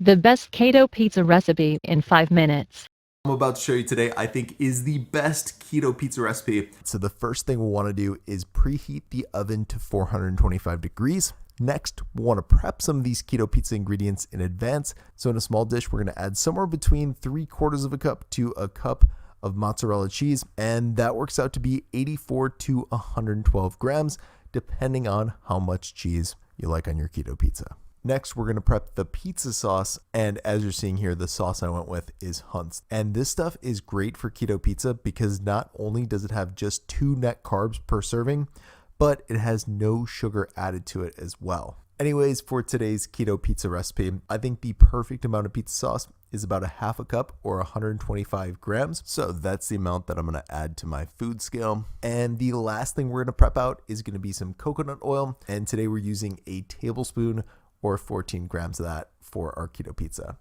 The best keto pizza recipe in 5 minutes. I'm about to show you today, I think, is the best keto pizza recipe. So the first thing we'll want to do is preheat the oven to 425 degrees. Next, we'll want to prep some of these keto pizza ingredients in advance. So in a small dish, we're going to add somewhere between 3/4 of a cup to a cup of mozzarella cheese, and that works out to be 84 to 112 grams, depending on how much cheese you like on your keto pizza. Next, we're going to prep the pizza sauce, and as you're seeing here, the sauce I went with is Hunt's. And this stuff is great for keto pizza because not only does it have just 2 net carbs per serving, but it has no sugar added to it as well. Anyways, for today's keto pizza recipe, I think the perfect amount of pizza sauce is about a half a cup or 125 grams. So that's the amount that I'm going to add to my food scale. And the last thing we're going to prep out is going to be some coconut oil. And today we're using a tablespoon or 14 grams of that for our keto pizza.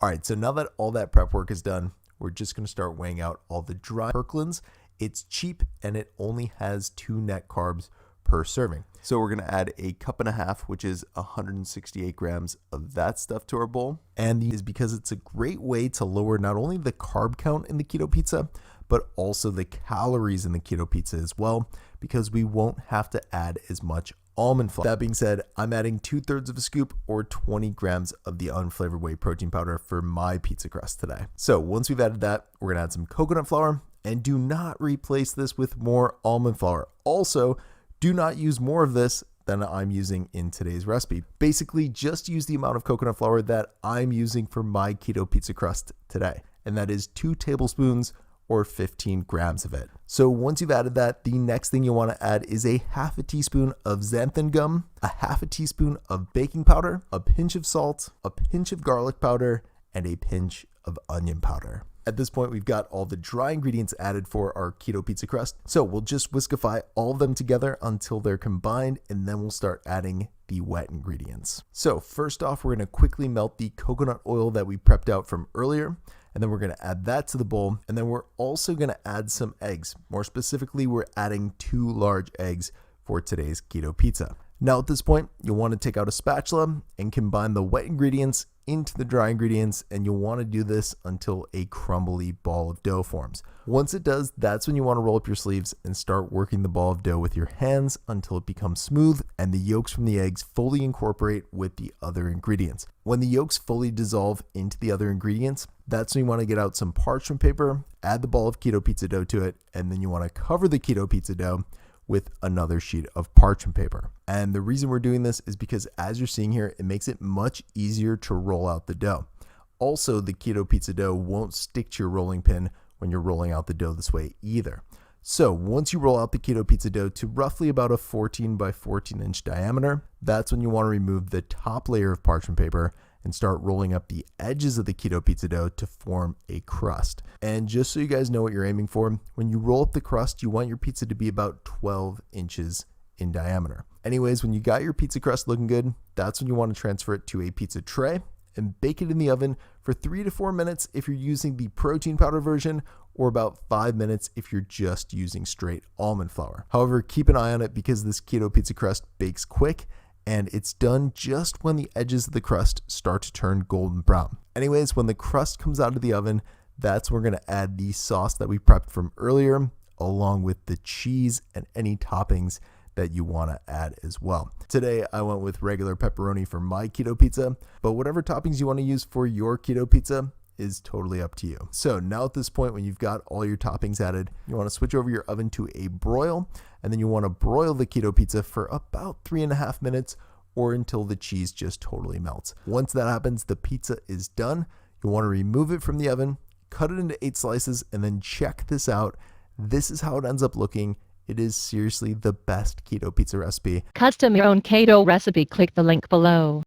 All right, so now that all that prep work is done, we're just going to start weighing out all the dry Kirkland's. It's cheap and it only has 2 net carbs per serving. So we're going to add a cup and a half, which is 168 grams of that stuff to our bowl. And is because it's a great way to lower not only the carb count in the keto pizza, but also the calories in the keto pizza as well, because we won't have to add as much almond flour. That being said, I'm adding 2/3 of a scoop or 20 grams of the unflavored whey protein powder for my pizza crust today. So once we've added that, we're gonna add some coconut flour, and do not replace this with more almond flour. Also, do not use more of this than I'm using in today's recipe. Basically, just use the amount of coconut flour that I'm using for my keto pizza crust today, and that is 2 tablespoons or 15 grams of it. So once you've added that, the next thing you want to add is a half a teaspoon of xanthan gum, a half a teaspoon of baking powder, a pinch of salt, a pinch of garlic powder, and a pinch of onion powder. At this point, we've got all the dry ingredients added for our keto pizza crust. So we'll just whiskify all of them together until they're combined, and then we'll start adding the wet ingredients. So first off, we're going to quickly melt the coconut oil that we prepped out from earlier. And then we're going to add that to the bowl. And then we're also going to add some eggs. More specifically, we're adding 2 large eggs for today's keto pizza. Now at this point, you'll want to take out a spatula and combine the wet ingredients into the dry ingredients, and you'll want to do this until a crumbly ball of dough forms. Once it does, that's when you want to roll up your sleeves and start working the ball of dough with your hands until it becomes smooth and the yolks from the eggs fully incorporate with the other ingredients. When the yolks fully dissolve into the other ingredients, that's when you want to get out some parchment paper, add the ball of keto pizza dough to it, and then you want to cover the keto pizza dough with another sheet of parchment paper. And the reason we're doing this is because, as you're seeing here, it makes it much easier to roll out the dough. Also, the keto pizza dough won't stick to your rolling pin when you're rolling out the dough this way either. So once you roll out the keto pizza dough to roughly about a 14 by 14 inch diameter, that's when you want to remove the top layer of parchment paper and start rolling up the edges of the keto pizza dough to form a crust. And just so you guys know what you're aiming for, when you roll up the crust, you want your pizza to be about 12 inches in diameter. Anyways, when you got your pizza crust looking good, that's when you want to transfer it to a pizza tray and bake it in the oven for 3 to 4 minutes if you're using the protein powder version, or about 5 minutes if you're just using straight almond flour. However, keep an eye on it because this keto pizza crust bakes quick, and it's done just when the edges of the crust start to turn golden brown. Anyways, when the crust comes out of the oven, that's when we're going to add the sauce that we prepped from earlier, along with the cheese and any toppings that you want to add as well. Today, I went with regular pepperoni for my keto pizza, but whatever toppings you want to use for your keto pizza is totally up to you. So now at this point, when you've got all your toppings added, you want to switch over your oven to a broil, and then you want to broil the keto pizza for about 3.5 minutes or until the cheese just totally melts. Once that happens, the pizza is done. You want to remove it from the oven, cut it into 8 slices, and then check this out. This is how it ends up looking. It is seriously the best keto pizza recipe. Custom your own keto recipe. Click the link below.